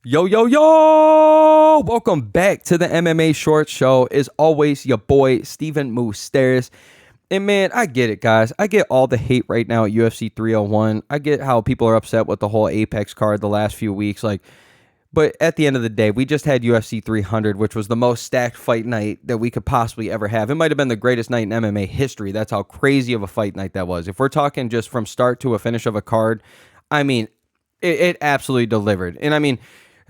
Yo, yo, yo! Welcome back to the MMA Short Show. As always, your boy, Steven Moustaris. And man, I get it, guys. I get all the hate right now at UFC 301. I get how people are upset with the whole Apex card the last few weeks. But at the end of the day, we just had UFC 300, which was the most stacked fight night that we could possibly ever have. It might have been the greatest night in MMA history. That's how crazy of a fight night that was. If we're talking just from start to a finish of a card, I mean, it absolutely delivered. And I mean,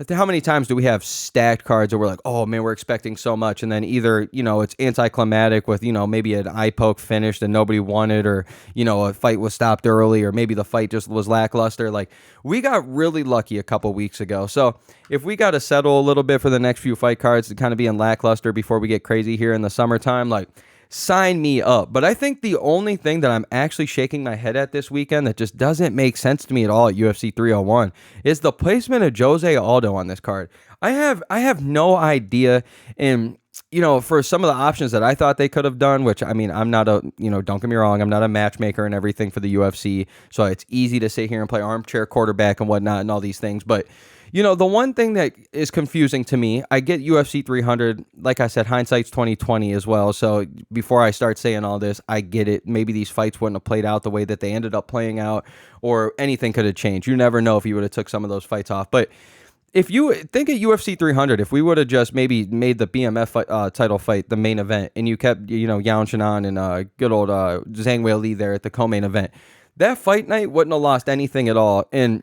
how many times do we have stacked cards where we're like, oh man, we're expecting so much, and then either, it's anticlimactic with, maybe an eye poke finish that nobody wanted, or, a fight was stopped early, or maybe the fight just was lackluster. Like, we got really lucky a couple weeks ago. So if we got to settle a little bit for the next few fight cards to kind of be in lackluster before we get crazy here in the summertime, like, sign me up. But I think the only thing that I'm actually shaking my head at this weekend that just doesn't make sense to me at all at UFC 301 is the placement of Jose Aldo on this card. I have no idea. And for some of the options that I thought they could have done, which, I mean, I'm not don't get me wrong, I'm not a matchmaker and everything for the UFC, so it's easy to sit here and play armchair quarterback and whatnot and all these things. But the one thing that is confusing to me, I get UFC 300, like I said, hindsight's 2020 as well. So before I start saying all this, I get it. Maybe these fights wouldn't have played out the way that they ended up playing out, or anything could have changed. You never know if you would have took some of those fights off. But if you think at UFC 300, if we would have just maybe made the BMF title fight the main event, and you kept, Yao Shinan and good old Zhang Weili there at the co-main event, that fight night wouldn't have lost anything at all. And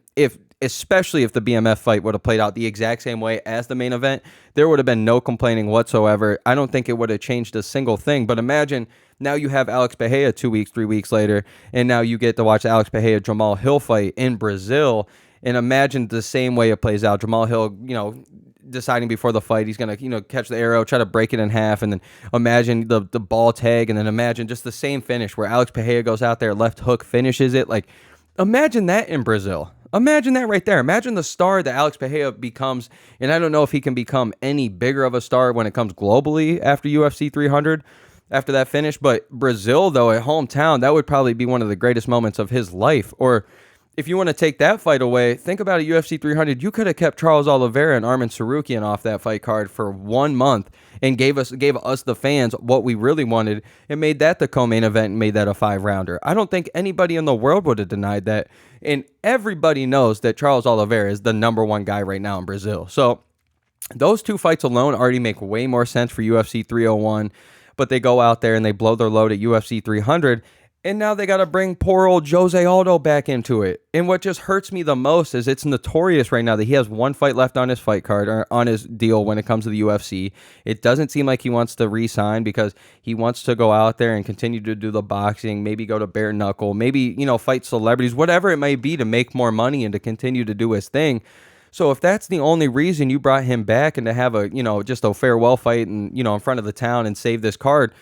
especially if the BMF fight would have played out the exact same way as the main event, there would have been no complaining whatsoever. I don't think it would have changed a single thing. But imagine now you have Alex Pereira 2 weeks, 3 weeks later, and now you get to watch the Alex Pereira Jamahal Hill fight in Brazil. And imagine the same way it plays out. Jamahal Hill, deciding before the fight he's going to, catch the arrow, try to break it in half, and then imagine the ball tag, and then imagine just the same finish where Alex Pereira goes out there, left hook, finishes it. Like, imagine that in Brazil. Imagine that right there. Imagine the star that Alex Pereira becomes, and I don't know if he can become any bigger of a star when it comes globally after UFC 300, after that finish. But Brazil, though, at hometown, that would probably be one of the greatest moments of his life. Or if you want to take that fight away, think about a UFC 300. You could have kept Charles Oliveira and Arman Tsarukyan off that fight card for 1 month and gave us the fans what we really wanted, and made that the co-main event and made that a 5-rounder. I don't think anybody in the world would have denied that. And everybody knows that Charles Oliveira is the number one guy right now in Brazil. So those two fights alone already make way more sense for UFC 301, but they go out there and they blow their load at UFC 300. And now they got to bring poor old Jose Aldo back into it. And what just hurts me the most is it's notorious right now that he has one fight left on his fight card, or on his deal when it comes to the UFC. It doesn't seem like he wants to re-sign because he wants to go out there and continue to do the boxing, maybe go to bare knuckle, maybe, fight celebrities, whatever it may be, to make more money and to continue to do his thing. So if that's the only reason you brought him back, and to have a, just a farewell fight and, in front of the town and save this card,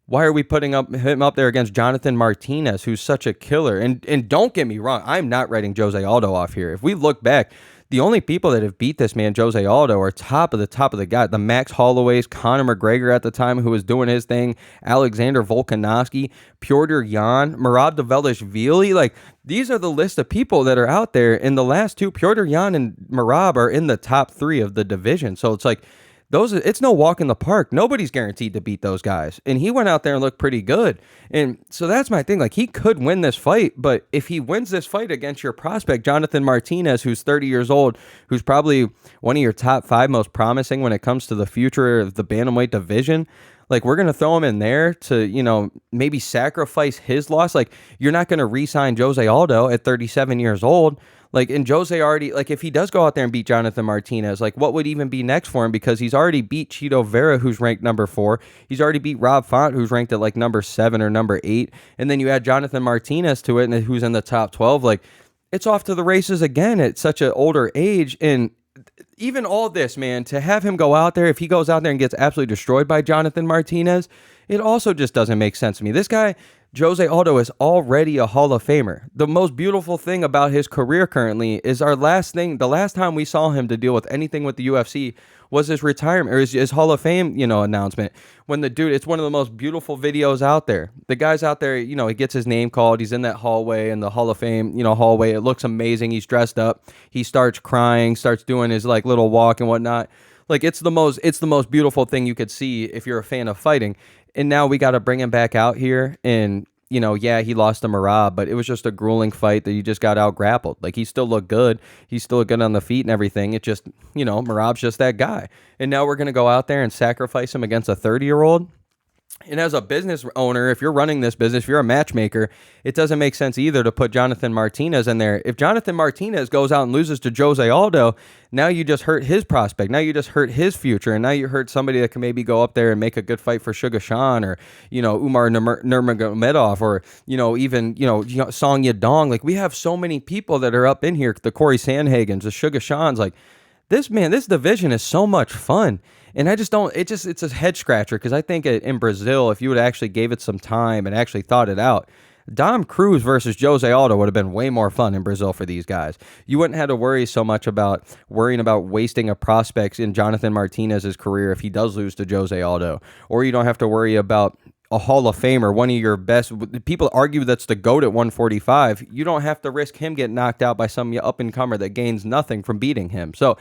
why are we putting him up there against Jonathan Martinez, who's such a killer? And don't get me wrong, I'm not writing Jose Aldo off here. If we look back, the only people that have beat this man, Jose Aldo, are top of the guy. The Max Holloways, Conor McGregor at the time, who was doing his thing, Alexander Volkanovski, Piotr Jan, Merab Dvalishvili. Like, these are the list of people that are out there. In the last two, Piotr Jan and Merab are in the top 3 of the division. So it's like, it's no walk in the park. Nobody's guaranteed to beat those guys. And he went out there and looked pretty good. And so that's my thing. Like, he could win this fight, but if he wins this fight against your prospect, Jonathan Martinez, who's 30 years old, who's probably one of your top 5 most promising when it comes to the future of the bantamweight division, like, we're going to throw him in there to, maybe sacrifice his loss. Like, you're not going to re-sign Jose Aldo at 37 years old. Like, and Jose already, like, if he does go out there and beat Jonathan Martinez, like, what would even be next for him? Because he's already beat Chito Vera, who's ranked number 4. He's already beat Rob Font, who's ranked at, like, number 7 or number 8. And then you add Jonathan Martinez to it, and who's in the top 12. Like, it's off to the races again at such an older age. And even all this, man, to have him go out there, if he goes out there and gets absolutely destroyed by Jonathan Martinez, it also just doesn't make sense to me. This guy, Jose Aldo, is already a Hall of Famer. The most beautiful thing about his career currently is the last time we saw him to deal with anything with the UFC was his retirement, or his Hall of Fame, announcement. When the dude, it's one of the most beautiful videos out there. The guy's out there, he gets his name called. He's in that hallway, in the Hall of Fame, hallway. It looks amazing. He's dressed up. He starts crying, starts doing his like little walk and whatnot. Like it's the most beautiful thing you could see if you're a fan of fighting. And now we got to bring him back out here. And, yeah, he lost to Merab, but it was just a grueling fight that he just got out grappled. Like, he still looked good. He still looked good on the feet and everything. It just, Merab's just that guy. And now we're going to go out there and sacrifice him against a 30-year-old. And as a business owner, if you're running this business, if you're a matchmaker, it doesn't make sense either to put Jonathan Martinez in there. If Jonathan Martinez goes out and loses to Jose Aldo, now you just hurt his prospect. Now you just hurt his future. And now you hurt somebody that can maybe go up there and make a good fight for Sugar Sean or, Umar Nurmagomedov or, even, Song Yadong. Like, we have so many people that are up in here, the Corey Sandhagens, the Sugar Seans. Like, this division is so much fun. And I just don't, it's a head scratcher because I think in Brazil, if you would actually gave it some time and actually thought it out, Dom Cruz versus Jose Aldo would have been way more fun in Brazil for these guys. You wouldn't have to worry so much about worrying about wasting a prospect in Jonathan Martinez's career if he does lose to Jose Aldo. Or you don't have to worry about a Hall of Famer, one of your best. People argue that's the GOAT at 145. You don't have to risk him getting knocked out by some up-and-comer that gains nothing from beating him. So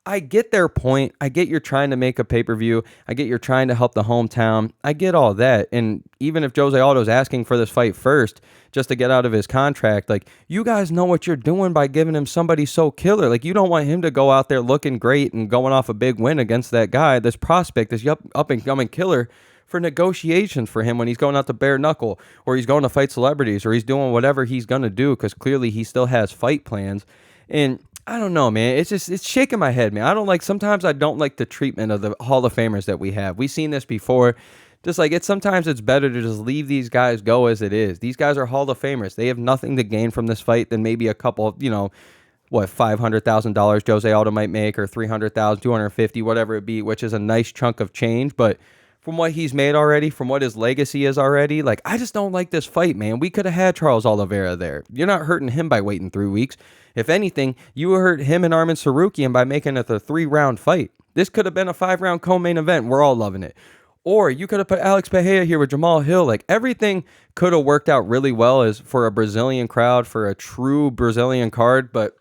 I get their point. I get you're trying to make a pay-per-view. I get you're trying to help the hometown. I get all that. And even if Jose Aldo's asking for this fight first just to get out of his contract, like, you guys know what you're doing by giving him somebody so killer. Like, you don't want him to go out there looking great and going off a big win against that guy, this prospect, this up-and-coming killer, for negotiations for him when he's going out to bare knuckle, or he's going to fight celebrities, or he's doing whatever he's going to do, because clearly he still has fight plans. And I don't know, man. It's shaking my head, man. Sometimes I don't like the treatment of the Hall of Famers that we have. We've seen this before. Just like sometimes it's better to just leave these guys go as it is. These guys are Hall of Famers. They have nothing to gain from this fight than maybe a couple, $500,000 Jose Aldo might make, or $300,000, $250,000, whatever it be, which is a nice chunk of change. But from what he's made already, from what his legacy is already, like, I just don't like this fight, man. We could have had Charles Oliveira there. You're not hurting him by waiting 3 weeks. If anything, you hurt him and Arman Tsarukyan by making it a 3-round fight. This could have been a 5-round co-main event. We're all loving it. Or you could have put Alex Pereira here with Jamahal Hill. Like, everything could have worked out really well as for a Brazilian crowd, for a true Brazilian card. But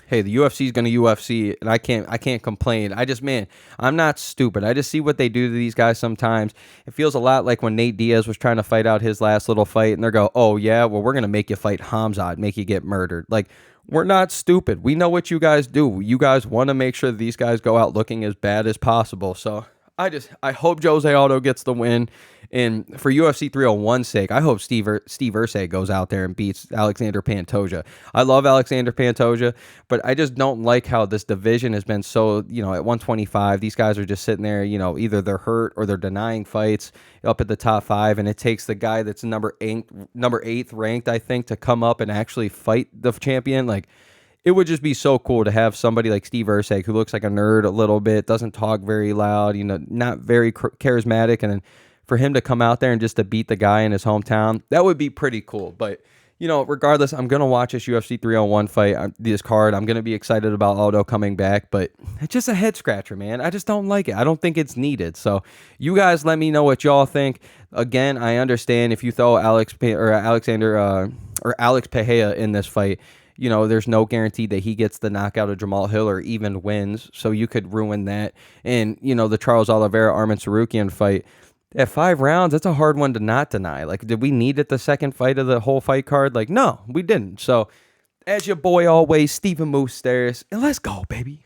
hey, the UFC is going to UFC, and I can't complain. I'm not stupid. I just see what they do to these guys sometimes. It feels a lot like when Nate Diaz was trying to fight out his last little fight, and they're go, oh yeah, well, we're going to make you fight Hamzat, make you get murdered. Like, we're not stupid. We know what you guys do. You guys want to make sure that these guys go out looking as bad as possible. So I hope Jose Aldo gets the win. And for UFC 301's sake, I hope Steve Ursay goes out there and beats Alexander Pantoja. I love Alexander Pantoja, but I just don't like how this division has been so, at 125, these guys are just sitting there, either they're hurt or they're denying fights up at the top 5, and it takes the guy that's number 8th ranked, I think, to come up and actually fight the champion. Like, it would just be so cool to have somebody like Steve Ursay, who looks like a nerd a little bit, doesn't talk very loud, not very charismatic, and then for him to come out there and just to beat the guy in his hometown, that would be pretty cool. But, regardless, I'm going to watch this UFC 301 fight, this card. I'm going to be excited about Aldo coming back, but it's just a head scratcher, man. I just don't like it. I don't think it's needed. So you guys let me know what y'all think. Again, I understand if you throw Alex Pereira in this fight, there's no guarantee that he gets the knockout of Jamahal Hill or even wins, so you could ruin that. And, the Charles Oliveira, Arman Tsarukyan fight, at 5 rounds, that's a hard one to not deny. Like, did we need it the second fight of the whole fight card? Like, no, we didn't. So, as your boy always, Stephen Moustaris, and let's go, baby.